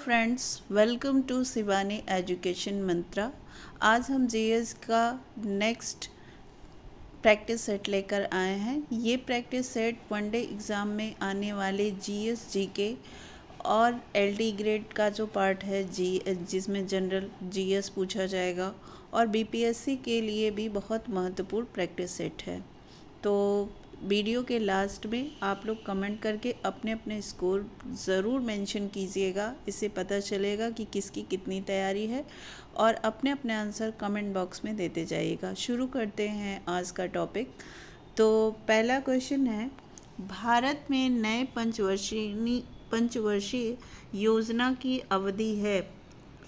Friends, welcome to Shivani education Mantra. आज हम GS का नेक्स्ट प्रैक्टिस सेट लेकर आए हैं। ये प्रैक्टिस सेट वनडे एग्ज़ाम में आने वाले जीएस जीके और एलडी ग्रेड का जो पार्ट है जिसमें जनरल जीएस पूछा जाएगा और बीपीएससी के लिए भी बहुत महत्वपूर्ण प्रैक्टिस सेट है। तो वीडियो के लास्ट में आप लोग कमेंट करके अपने अपने स्कोर ज़रूर मेंशन कीजिएगा। इससे पता चलेगा कि किसकी कितनी तैयारी है और अपने अपने आंसर कमेंट बॉक्स में देते जाइएगा। शुरू करते हैं आज का टॉपिक। तो पहला क्वेश्चन है, भारत में नए पंचवर्षीय योजना की अवधि है।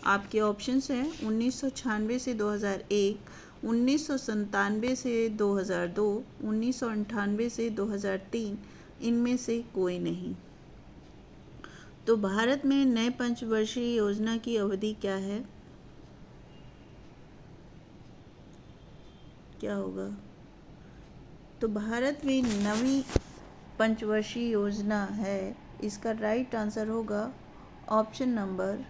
आपके ऑप्शंस हैं 1996 से 2001, 1997 से 2002, 1998 से 2003, इनमें से कोई नहीं। तो भारत में नए पंचवर्षीय योजना की अवधि क्या है? क्या होगा? तो भारत में नवी पंचवर्षीय योजना है। इसका राइट आंसर होगा ऑप्शन नंबर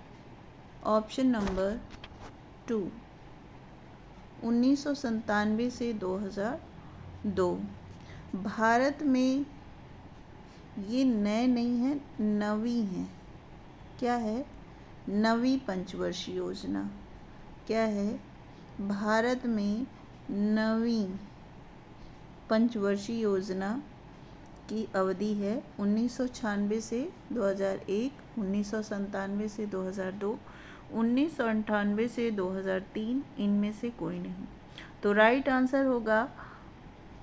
2, 1997 से 2002। भारत में ये नए नहीं है, नवी है। क्या है? नवी पंचवर्षीय योजना। क्या है? भारत में नवी पंचवर्षीय योजना की अवधि है 1996 से 2001, 1997 से 2002, 1998 से 2003, इनमें से कोई नहीं। तो राइट आंसर होगा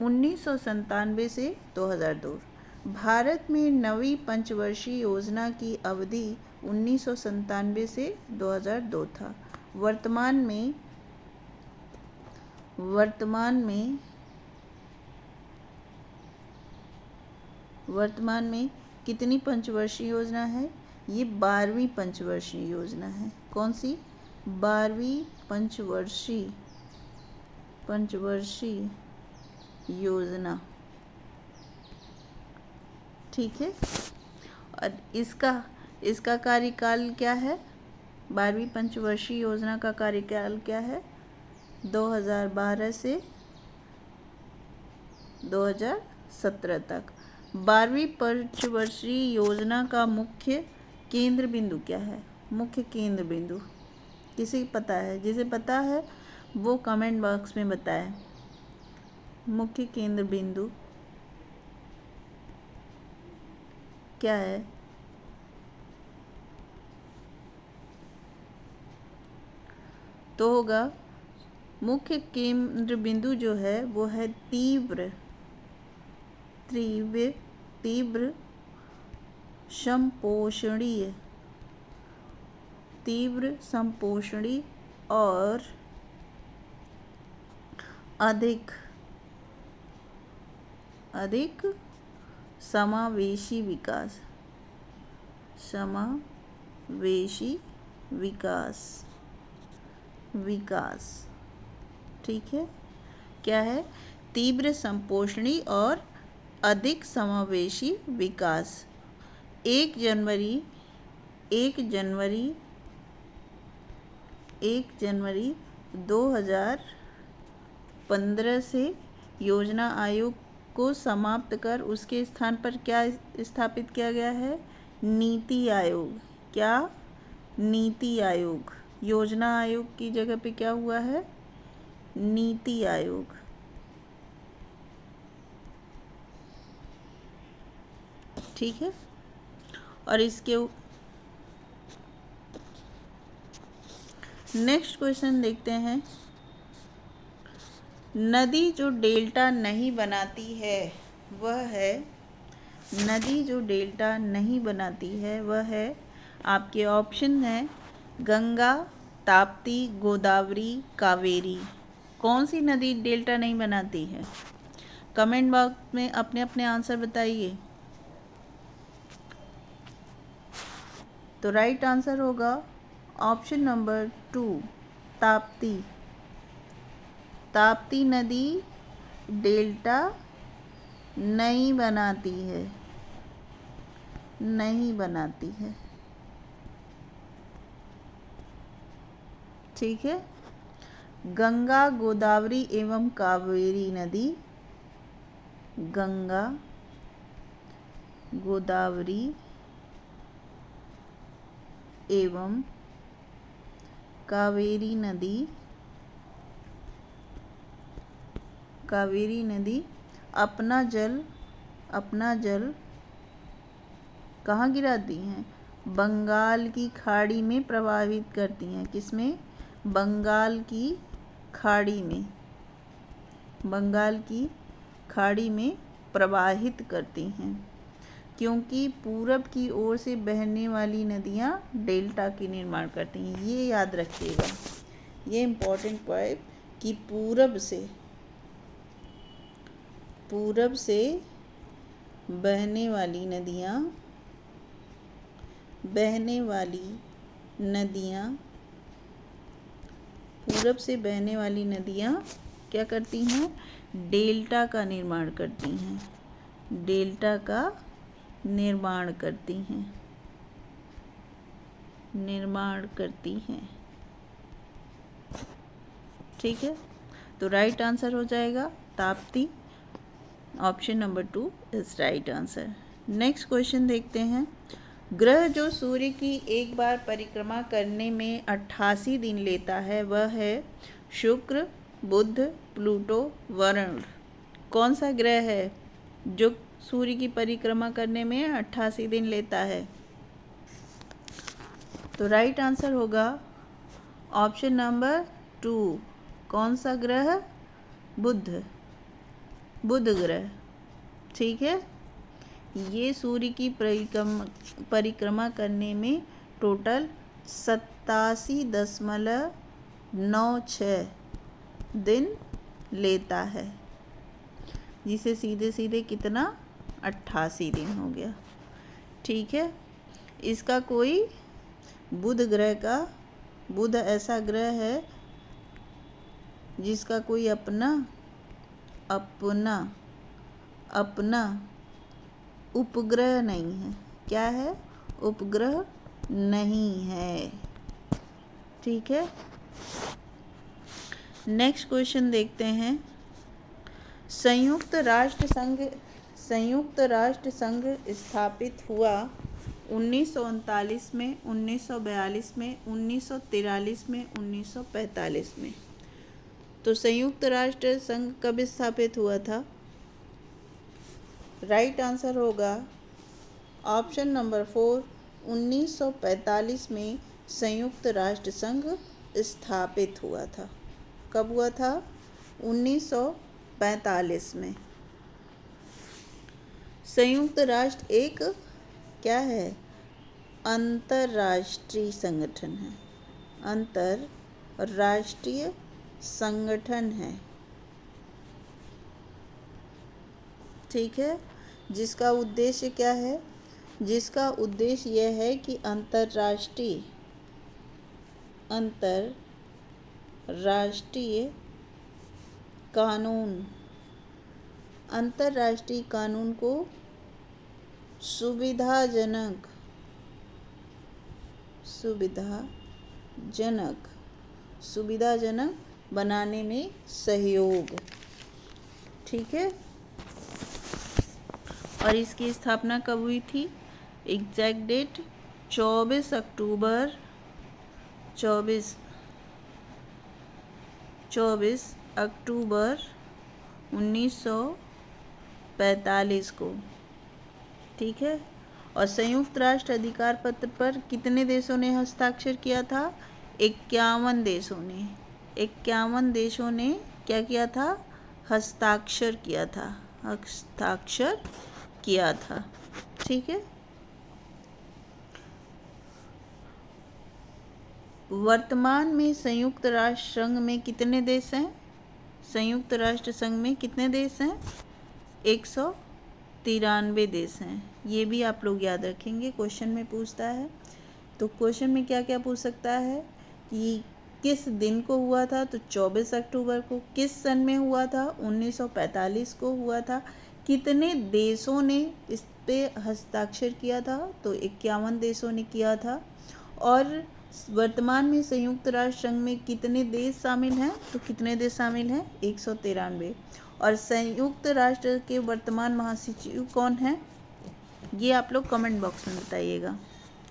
1997 से 2002। भारत में नवी पंचवर्षीय योजना की अवधि 1997 से 2002 था। वर्तमान में कितनी पंचवर्षीय योजना है? ये 12वीं पंचवर्षीय योजना है। कौन सी? 12वीं पंचवर्षीय योजना। ठीक है। और इसका कार्यकाल क्या है? 12वीं पंचवर्षीय योजना का कार्यकाल क्या है? 2012 से 2017 तक। 12वीं पंचवर्षीय योजना का मुख्य केंद्र बिंदु क्या है? मुख्य केंद्र बिंदु किसे पता है? जिसे पता है वो कमेंट बॉक्स में बताएं। मुख्य केंद्र बिंदु क्या है? तो होगा मुख्य केंद्र बिंदु जो है वो है तीव्र संपोषणीय और अधिक समावेशी विकास। ठीक है। क्या है? तीव्र संपोषणी और अधिक समावेशी विकास। 1 जनवरी 2015 से योजना आयोग को समाप्त कर उसके स्थान पर क्या स्थापित किया गया है? नीति आयोग। क्या? नीति आयोग। योजना आयोग की जगह पे क्या हुआ है? नीति आयोग। ठीक है। और इसके नेक्स्ट क्वेश्चन देखते हैं। नदी जो डेल्टा नहीं बनाती है वह है आपके ऑप्शन है गंगा, ताप्ती, गोदावरी, कावेरी। कौन सी नदी डेल्टा नहीं बनाती है? कमेंट बॉक्स में अपने अपने आंसर बताइए। तो राइट आंसर होगा ऑप्शन नंबर 2, ताप्ती नदी डेल्टा नहीं बनाती है। ठीक है। गंगा, गोदावरी एवं कावेरी नदी, गंगा, गोदावरी एवं कावेरी नदी, कावेरी नदी अपना जल कहाँ गिराती हैं? बंगाल की खाड़ी में प्रवाहित करती हैं। किसमें? बंगाल की खाड़ी में, बंगाल की खाड़ी में प्रवाहित करती हैं, क्योंकि पूरब की ओर से बहने वाली नदियाँ डेल्टा की निर्माण करती हैं। ये याद रखिएगा, ये इम्पोर्टेंट पॉइंट कि पूरब से बहने वाली नदियाँ क्या करती हैं? डेल्टा का निर्माण करती हैं, डेल्टा का निर्माण करती हैं। ठीक है, तो राइट आंसर हो जाएगा Tapti. Option number 2 is right answer. Next question देखते हैं। ग्रह जो सूर्य की एक बार परिक्रमा करने में 88 दिन लेता है वह है शुक्र, बुध, प्लूटो, वरुण। कौन सा ग्रह है जो सूर्य की परिक्रमा करने में 88 दिन लेता है? तो राइट आंसर होगा ऑप्शन नंबर 2। कौन सा ग्रह? बुध ग्रह। ठीक है, ये सूर्य की परिक्रमा करने में टोटल 87.96 दिन लेता है, जिसे सीधे सीधे कितना 88 दिन हो गया। ठीक है, इसका कोई बुध ऐसा ग्रह है जिसका कोई अपना उपग्रह नहीं है। क्या है? उपग्रह नहीं है। ठीक है, नेक्स्ट क्वेश्चन देखते हैं। संयुक्त राष्ट्र संघ स्थापित हुआ 1939 में, 1942 में, 1943 में, 1945 में। तो संयुक्त राष्ट्र संघ कब स्थापित हुआ था? राइट आंसर होगा ऑप्शन नंबर 4, 1945 में संयुक्त राष्ट्र संघ स्थापित हुआ था। कब हुआ था? 1945 में। संयुक्त राष्ट्र एक क्या है? अंतर्राष्ट्रीय संगठन है, अंतर्राष्ट्रीय संगठन है। ठीक है, जिसका उद्देश्य क्या है? जिसका उद्देश्य यह है कि अंतर्राष्ट्रीय कानून को सुविधाजनक बनाने में सहयोग। ठीक है, और इसकी स्थापना कब हुई थी? एग्जैक्ट डेट 24 अक्टूबर 1945 को। ठीक है, और संयुक्त राष्ट्र अधिकार पत्र पर कितने देशों ने हस्ताक्षर किया था? 51 देशों ने क्या किया था? हस्ताक्षर किया था। ठीक है, वर्तमान में संयुक्त राष्ट्र संघ में कितने देश हैं? संयुक्त राष्ट्र संघ में कितने देश हैं? 193 देश हैं। ये भी आप लोग याद रखेंगे, क्वेश्चन में पूछता है। तो क्वेश्चन में क्या क्या पूछ सकता है कि किस दिन को हुआ था? तो 24 अक्टूबर को। किस सन में हुआ था? 1945 को हुआ था। कितने देशों ने इस पे हस्ताक्षर किया था? तो 51 देशों ने किया था। और वर्तमान में संयुक्त राष्ट्र संघ में कितने देश शामिल हैं? तो कितने देश शामिल हैं? 193। और संयुक्त राष्ट्र के वर्तमान महासचिव कौन हैं? ये आप लोग कमेंट बॉक्स में बताइएगा।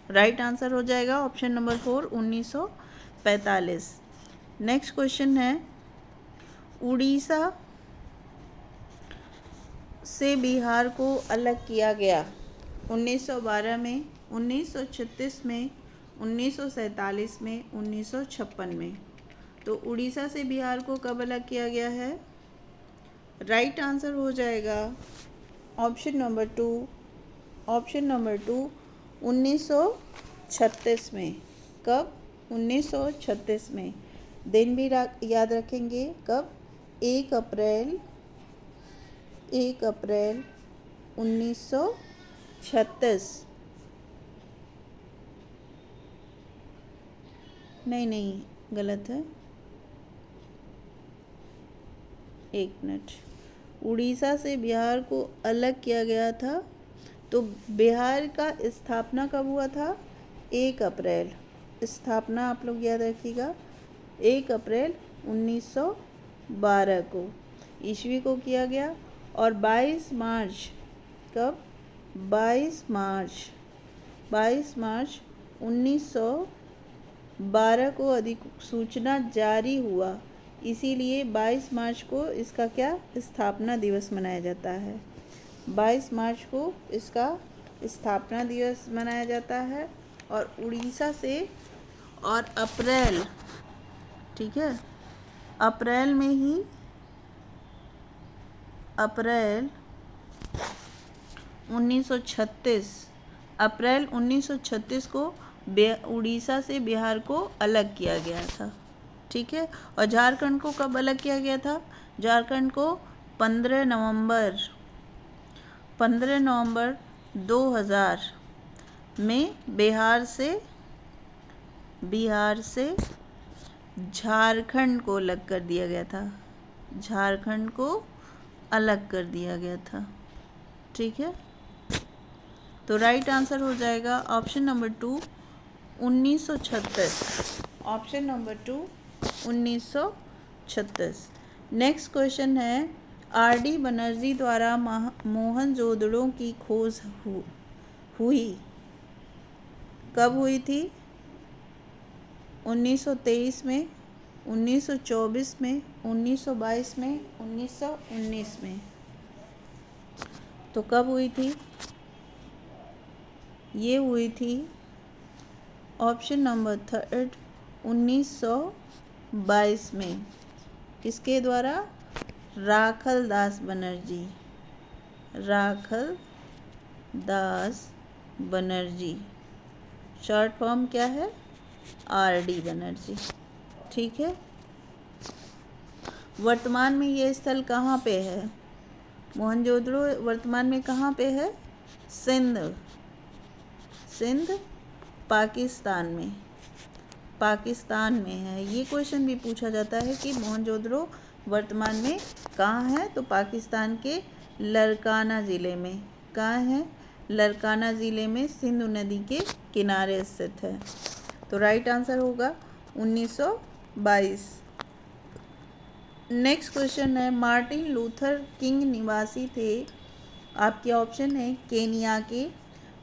राइट आंसर हो जाएगा ऑप्शन नंबर 4, 1945। नेक्स्ट क्वेश्चन है, उड़ीसा से बिहार को अलग किया गया 1912 में, 1936 में, 1947 में, 1956 में। तो उड़ीसा से बिहार को कब अलग किया गया है? राइट आंसर हो जाएगा ऑप्शन नंबर 2, 1936 में। कब? 1936 में। दिन भी याद रखेंगे कब? 1 अप्रैल 1936। नहीं गलत है, एक मिनट। उड़ीसा से बिहार को अलग किया गया था, तो बिहार का स्थापना कब हुआ था? 1 अप्रैल। स्थापना आप लोग याद रखिएगा 1 अप्रैल 1912 को ईस्वी को किया गया। और 22 मार्च, कब? 22 मार्च 1912 को अधिसूचना जारी हुआ, इसीलिए 22 मार्च को इसका क्या स्थापना दिवस मनाया जाता है। 22 मार्च को इसका स्थापना दिवस मनाया जाता है। और उड़ीसा से और अप्रैल, ठीक है, अप्रैल में ही अप्रैल 1936 को उड़ीसा से बिहार को अलग किया गया था, ठीक है। और झारखंड को कब अलग किया गया था? झारखंड को 15 नवंबर 2000 में बिहार से झारखंड को अलग कर दिया गया था। झारखंड को अलग कर दिया गया था, ठीक है। तो राइट आंसर हो जाएगा option number 2, 1936। Option number 2, 1936। Next question है, आर.डी. बनर्जी द्वारा मोहनजोदड़ो की खोज हुई कब हुई थी? 1923 में, 1924 में, 1922 में, 1919 में। तो कब हुई थी? ये हुई थी ऑप्शन नंबर 3, 1922 में। किसके द्वारा? राखल दास बनर्जी। शॉर्ट फॉर्म क्या है? आर.डी. बनर्जी, ठीक है। वर्तमान में ये स्थल कहाँ पे है? मोहनजोदड़ो वर्तमान में कहाँ पे है? सिंध पाकिस्तान में है। ये क्वेश्चन भी पूछा जाता है कि मोहनजोदड़ो वर्तमान में कहाँ है? तो पाकिस्तान के लरकाना ज़िले में। कहाँ है? लरकाना ज़िले में, सिंधु नदी के किनारे स्थित है। तो राइट आंसर होगा 1922। नेक्स्ट क्वेश्चन है, मार्टिन लूथर किंग निवासी थे। आपके ऑप्शन है केनिया के,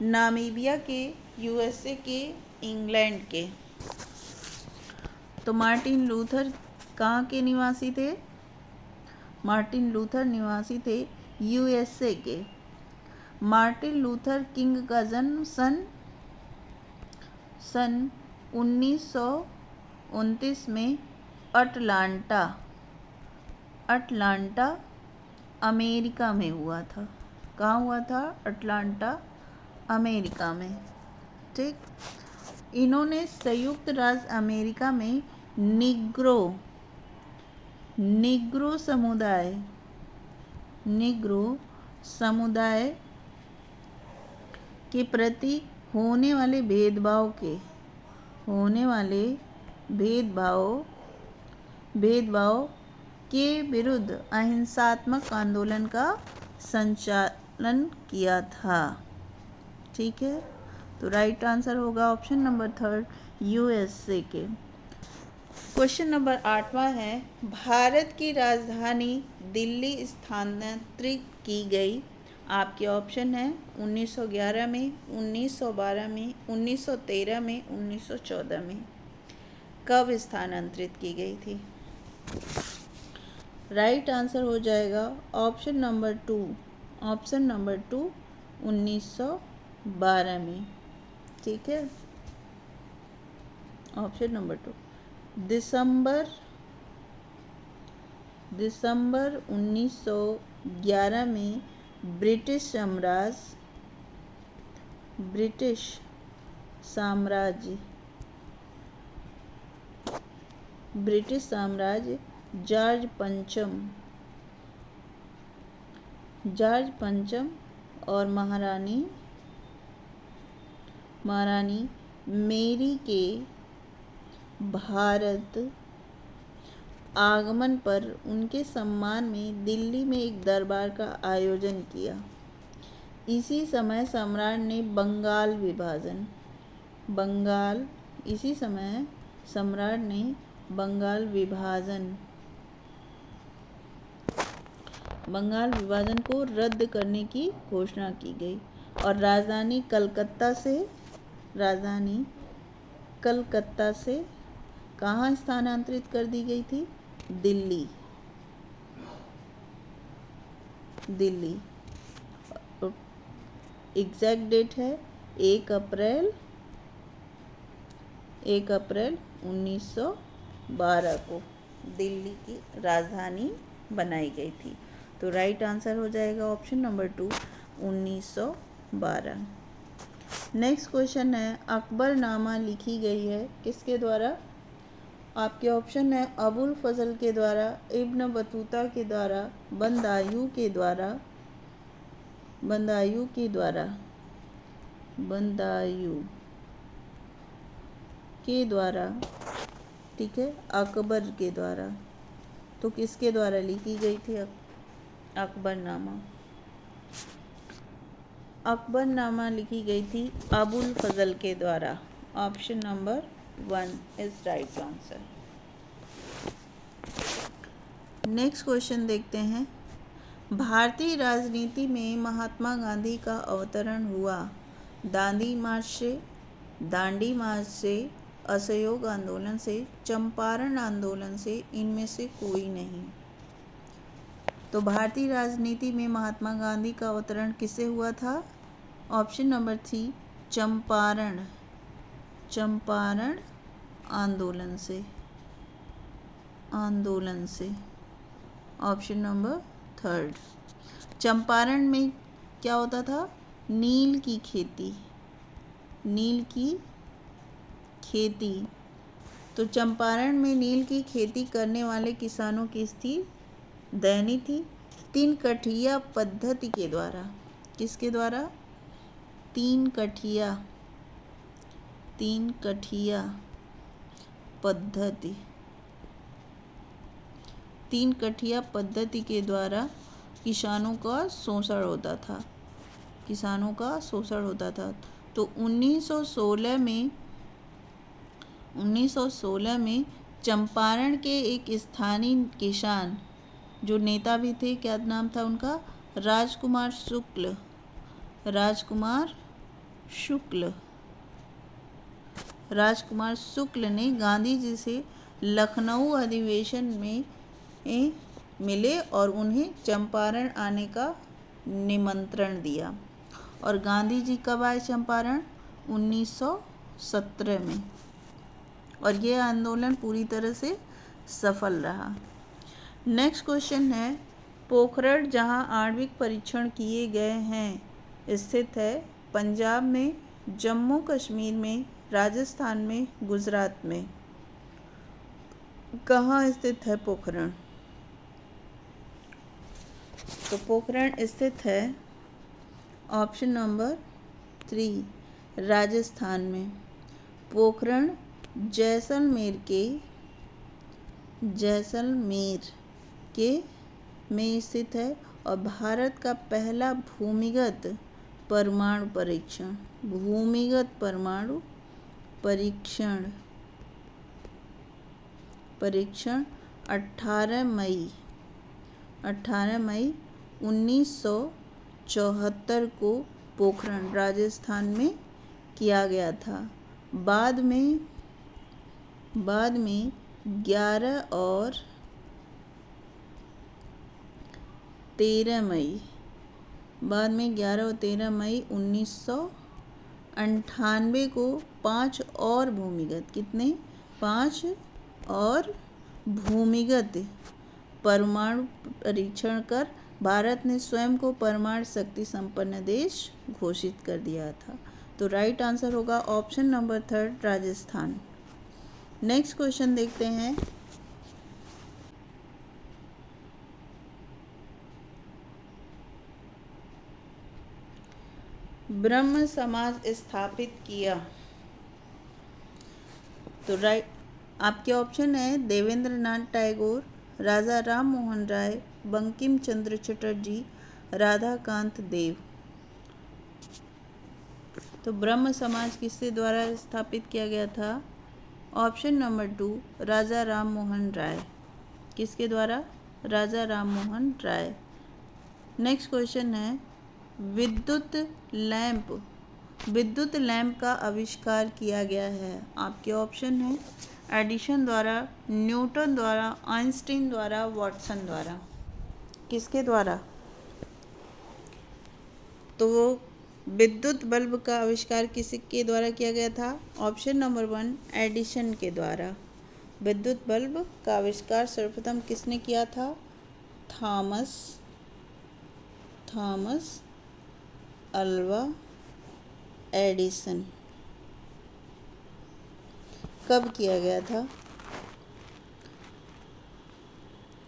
नामीबिया के, यूएसए के, इंग्लैंड के। तो मार्टिन लूथर कहाँ के निवासी थे? मार्टिन लूथर निवासी थे यूएसए के। मार्टिन लूथर किंग का जन्म सन 1929 में अटलांटा अमेरिका में हुआ था। कहाँ हुआ था? अटलांटा अमेरिका में, ठीक। इन्होंने संयुक्त राज्य अमेरिका में निग्रो समुदाय के प्रति होने वाले भेदभाव के विरुद्ध अहिंसात्मक आंदोलन का संचालन किया था, ठीक है। तो राइट आंसर होगा ऑप्शन नंबर 3 USA के। क्वेश्चन नंबर 8वां है, भारत की राजधानी दिल्ली स्थानांतरित की गई। आपके ऑप्शन है 1911 में, 1912 में, 1913 में, 1914 में। कब स्थानांतरित की गई थी? राइट आंसर हो जाएगा ऑप्शन नंबर 2, ऑप्शन नंबर 2 1912 में। ठीक है, ऑप्शन नंबर 2 दिसंबर 1911 में ब्रिटिश साम्राज्य जॉर्ज पंचम और महारानी मेरी के भारत आगमन पर उनके सम्मान में दिल्ली में एक दरबार का आयोजन किया। इसी समय सम्राट ने बंगाल विभाजन को रद्द करने की घोषणा की गई और राजधानी कलकत्ता से कहाँ स्थानांतरित कर दी गई थी? दिल्ली। एग्जैक्ट डेट है 1 अप्रैल 1912 को दिल्ली की राजधानी बनाई गई थी। तो राइट आंसर हो जाएगा ऑप्शन नंबर 2 1912। नेक्स्ट क्वेश्चन है, अकबरनामा लिखी गई है किसके द्वारा? आपके ऑप्शन है अबुल फजल के द्वारा, इब्न बतूता के द्वारा, बदायूं के द्वारा, ठीक है, अकबर के द्वारा। तो किसके द्वारा लिखी गई थी अकबरनामा लिखी गई थी अबुल फजल के द्वारा। Option number 1 is right answer. Next question देखते हैं, भारतीय राजनीति में महात्मा गांधी का अवतरण हुआ। दांडी मार्च से, असहयोग आंदोलन से, चंपारण आंदोलन से, इनमें से कोई नहीं। तो भारतीय राजनीति में महात्मा गांधी का अवतरण किससे हुआ था? ऑप्शन नंबर 3 चंपारण आंदोलन से। ऑप्शन नंबर 3 चंपारण में क्या होता था? नील की खेती। तो चंपारण में नील की खेती करने वाले किसानों की स्थिति दयनीय थी। 3 कठिया पद्धति के द्वारा, किसके द्वारा? 3 कठिया पद्धति के द्वारा किसानों का शोषण होता था। तो 1916 में चंपारण के एक स्थानीय किसान जो नेता भी थे, क्या नाम था उनका? राजकुमार शुक्ल ने गांधी जी से लखनऊ अधिवेशन में मिले और उन्हें चंपारण आने का निमंत्रण दिया। और गांधी जी कब आए चंपारण? 1917 में। और यह आंदोलन पूरी तरह से सफल रहा। नेक्स्ट क्वेश्चन है, पोखरण जहां आणविक परीक्षण किए गए हैं स्थित है पंजाब में, जम्मू कश्मीर में, राजस्थान में, गुजरात में। कहाँ स्थित है पोखरण? तो पोखरण स्थित है ऑप्शन नंबर 3 राजस्थान में। पोखरण जैसलमेर में स्थित है और भारत का पहला भूमिगत परमाणु परीक्षण भूमिगत परमाणु परीक्षण 18 मई 1974 को पोखरण राजस्थान में किया गया था। बाद में 11 और 13 मई 1998 को 5 और भूमिगत परमाणु परीक्षण कर भारत ने स्वयं को परमाणु शक्ति संपन्न देश घोषित कर दिया था। तो राइट आंसर होगा option number 3 Rajasthan. Next question देखते हैं। ब्रह्म समाज स्थापित किया। तो राइट आपके ऑप्शन है देवेंद्र नाथ टैगोर, राजा राम मोहन राय, बंकिम चंद्र चटर्जी, राधाकांत देव। तो ब्रह्म समाज किसके द्वारा स्थापित किया गया था? ऑप्शन नंबर 2 राजा राम मोहन राय। किसके द्वारा? राजा राम मोहन राय। नेक्स्ट क्वेश्चन है विद्युत लैंप का आविष्कार किया गया है। आपके ऑप्शन है एडिसन द्वारा, न्यूटन द्वारा, आइंस्टीन द्वारा, वाटसन द्वारा। किसके द्वारा? तो विद्युत बल्ब का आविष्कार किसके द्वारा किया गया था? ऑप्शन नंबर 1 एडिसन के द्वारा। विद्युत बल्ब का आविष्कार सर्वप्रथम किसने किया था? Thomas Alva Edison. कब किया गया था?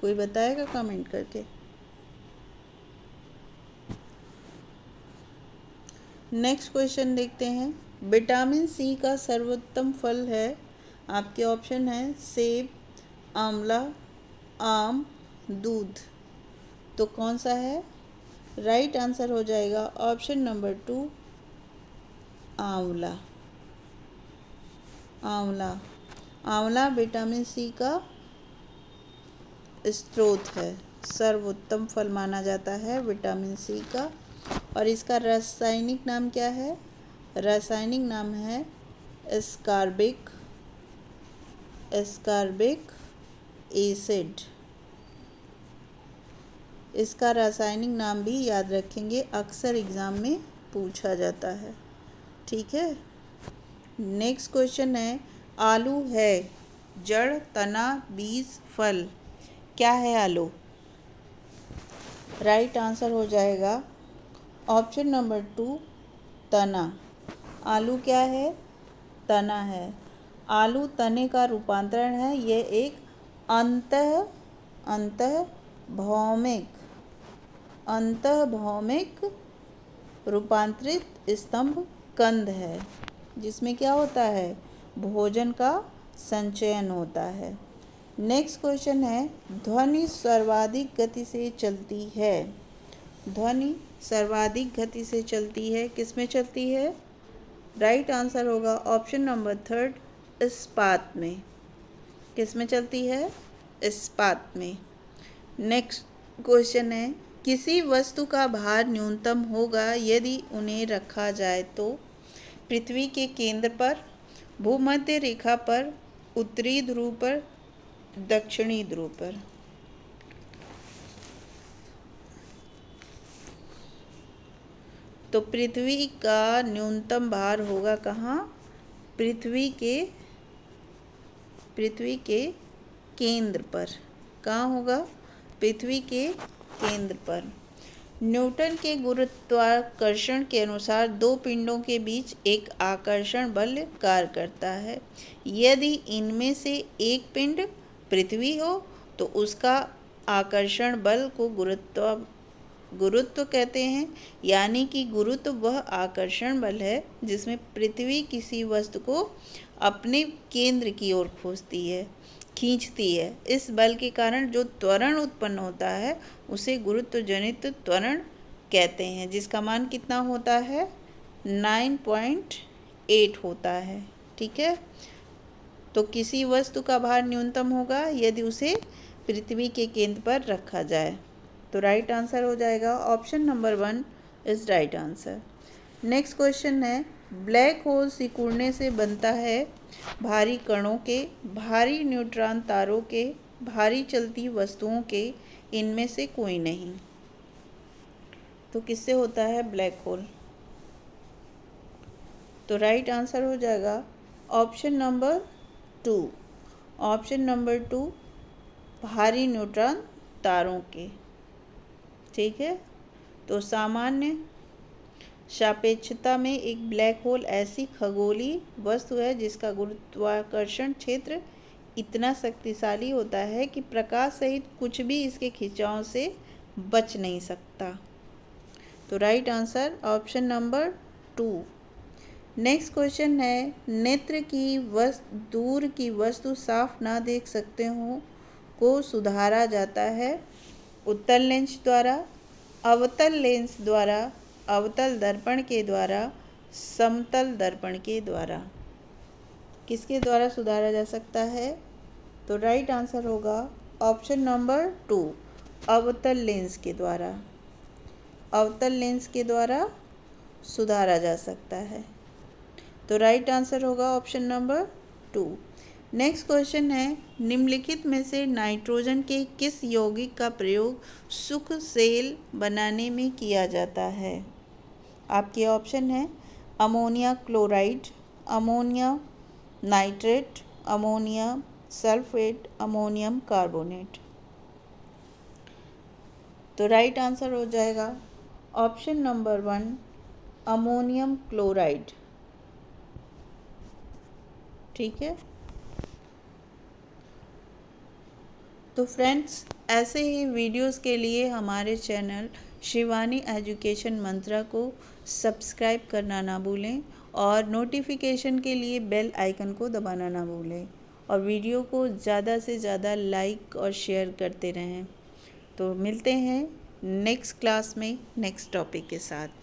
कोई बताएगा कमेंट करके? नेक्स्ट क्वेश्चन देखते हैं। विटामिन सी का सर्वोत्तम फल है। आपके ऑप्शन है सेब, आंवला, आम, दूध। तो कौन सा है? राइट आंसर हो जाएगा ऑप्शन नंबर 2 आंवला। आंवला विटामिन सी का स्रोत है, सर्वोत्तम फल माना जाता है विटामिन सी का। और इसका रासायनिक नाम क्या है? रासायनिक नाम है एस्कॉर्बिक एसिड। इसका रासायनिक नाम भी याद रखेंगे, अक्सर एग्जाम में पूछा जाता है। ठीक है। नेक्स्ट क्वेश्चन है आलू है जड़, तना, बीज, फल। क्या है आलू? राइट आंसर हो जाएगा ऑप्शन नंबर 2 तना। आलू क्या है? तना है। आलू तने का रूपांतरण है। यह एक अंतःभौमिक रूपांतरित स्तंभ कंद है, जिसमें क्या होता है? भोजन का संचयन होता है। नेक्स्ट क्वेश्चन है ध्वनि सर्वाधिक गति से चलती है। ध्वनि सर्वाधिक गति से चलती है, किसमें चलती है? राइट आंसर होगा ऑप्शन नंबर 3 इस्पात में। किसमें चलती है? इस्पात में। नेक्स्ट क्वेश्चन है किसी वस्तु का भार न्यूनतम होगा यदि उन्हें रखा जाए तो? पृथ्वी के केंद्र पर, भूमध्य रेखा पर, उत्तरी ध्रुव पर, दक्षिणी ध्रुव पर। तो पृथ्वी का न्यूनतम भार होगा कहाँ? पृथ्वी के केंद्र पर। कहाँ होगा? पृथ्वी के केंद्र पर। न्यूटन के गुरुत्वाकर्षण के अनुसार दो पिंडों के बीच एक आकर्षण बल कार्य करता है। यदि इनमें से एक पिंड पृथ्वी हो तो उसका आकर्षण बल को गुरुत्व कहते हैं। यानी कि गुरुत्व वह आकर्षण बल है जिसमें पृथ्वी किसी वस्तु को अपने केंद्र की ओर खींचती है। इस बल के कारण जो त्वरण उत्पन्न होता है उसे गुरुत्व जनित त्वरण कहते हैं, जिसका मान कितना होता है? 9.8 होता है। ठीक है, तो किसी वस्तु का भार न्यूनतम होगा यदि उसे पृथ्वी के केंद्र पर रखा जाए। तो राइट आंसर हो जाएगा option number 1 is right answer. Next question है, ब्लैक होल सिकुड़ने से बनता है भारी कणों के, भारी न्यूट्रॉन तारों के, भारी चलती वस्तुओं के, इनमें से कोई नहीं। तो किससे होता है ब्लैक होल? तो राइट आंसर हो जाएगा ऑप्शन नंबर 2। ऑप्शन नंबर 2 भारी न्यूट्रॉन तारों के। ठीक है, तो सामान्य सापेक्षता में एक ब्लैक होल ऐसी खगोलीय वस्तु है जिसका गुरुत्वाकर्षण क्षेत्र इतना शक्तिशाली होता है कि प्रकाश सहित कुछ भी इसके खिंचाव से बच नहीं सकता। तो right answer option number 2। Next question है, नेत्र की दूर की वस्तु साफ ना देख सकते हो को सुधारा जाता है उत्तल लेंस द्वारा, अवतल लेंस द्वारा, अवतल दर्पण के द्वारा, समतल दर्पण के द्वारा। किसके द्वारा सुधारा जा सकता है? तो राइट आंसर होगा ऑप्शन नंबर 2 अवतल लेंस के द्वारा। अवतल लेंस के द्वारा सुधारा जा सकता है। तो राइट आंसर होगा ऑप्शन नंबर 2। नेक्स्ट क्वेश्चन है, निम्नलिखित में से नाइट्रोजन के किस यौगिक का प्रयोग सुख सेल बनाने में किया जाता है? आपके ऑप्शन है ammonia chloride, ammonia nitrate, ammonia sulphate, ammonium carbonate. तो राइट आंसर हो जाएगा ऑप्शन नंबर 1 अमोनियम क्लोराइड। ठीक है, तो फ्रेंड्स ऐसे ही वीडियोस के लिए हमारे चैनल शिवानी एजुकेशन मंत्रा को सब्सक्राइब करना ना भूलें और नोटिफिकेशन के लिए बेल आइकन को दबाना ना भूलें और वीडियो को ज़्यादा से ज़्यादा लाइक और शेयर करते रहें। तो मिलते हैं नेक्स्ट क्लास में नेक्स्ट टॉपिक के साथ।